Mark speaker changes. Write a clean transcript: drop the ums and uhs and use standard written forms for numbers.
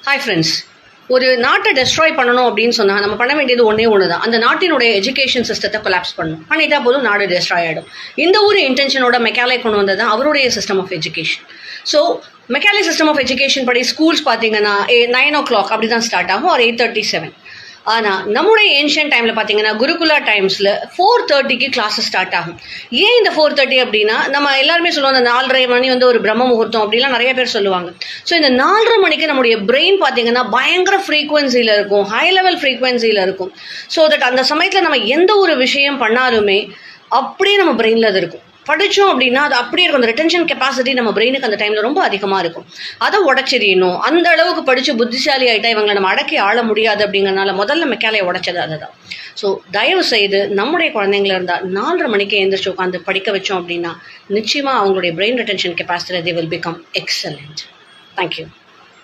Speaker 1: Hi friends. ஒரு நாட்டை destroy பண்ணணும் அப்படின்னு சொன்னால் நம்ம பண்ண வேண்டியது ஒன்று தான். அந்த நாட்டினுடைய எஜுகேஷன் சிஸ்டத்தை கொலாப்ஸ் பண்ணணும். பண்ணிட்டா போதும் நாடு டெஸ்ட்ராய் ஆகிடும். இந்த ஒரு இன்டென்ஷனோட மெக்காலே கொண்டு வந்தது தான் அவருடைய system of education. So Macaulay system of education படி ஸ்கூல்ஸ் பார்த்தீங்கன்னா 9 o'clock அப்படி தான் ஸ்டார்ட் ஆகும், ஒரு 8:37. ஆனால் நம்முடைய ஏன்ஷியன்ட் டைமில் பார்த்தீங்கன்னா குருகுலா டைம்ஸில் 4:30க்கு கிளாஸஸ் ஸ்டார்ட் ஆகும். ஏன் இந்த 4:30 அப்படின்னா, நம்ம எல்லாருமே சொல்லுவோம் அந்த 4:30 மணி ஒரு பிரம்ம முகூர்த்தம் அப்படிலாம் நிறைய பேர் சொல்லுவாங்க. ஸோ இந்த 4:30 மணிக்கு நம்முடைய பிரெயின் பார்த்தீங்கன்னா பயங்கர ஃப்ரீக்வன்சியில் இருக்கும், ஹை லெவல் ஃப்ரீக்வன்சியில் இருக்கும். ஸோ தட் அந்த சமயத்தில் நம்ம எந்த ஒரு விஷயம் பண்ணாலுமே அப்படியே நம்ம பிரெயினில் அது இருக்கும். படித்தோம் அப்படின்னா அது அப்படியே இருக்கும். அந்த ரிட்டென்ஷன் கெப்பாசிட்டி நம்ம பிரெயினுக்கு அந்த டைமில் ரொம்ப அதிகமாக இருக்கும். அதை உடச்சிடணும். அந்த அளவுக்கு படித்து புத்திசாலி ஆகிட்டா இவங்களை நம்ம அடக்கி ஆள முடியாது. அப்படிங்கிறனால முதல்ல மெக்காலையை உடைச்சது அதுதான். ஸோ தயவு செய்து நம்முடைய குழந்தைங்கள இருந்தால் 4:30 மணிக்கு எழுந்திரிச்சு உட்காந்து படிக்க வச்சோம் அப்படின்னா நிச்சயமாக அவங்களுடைய brain retention capacity they will become excellent. Thank you.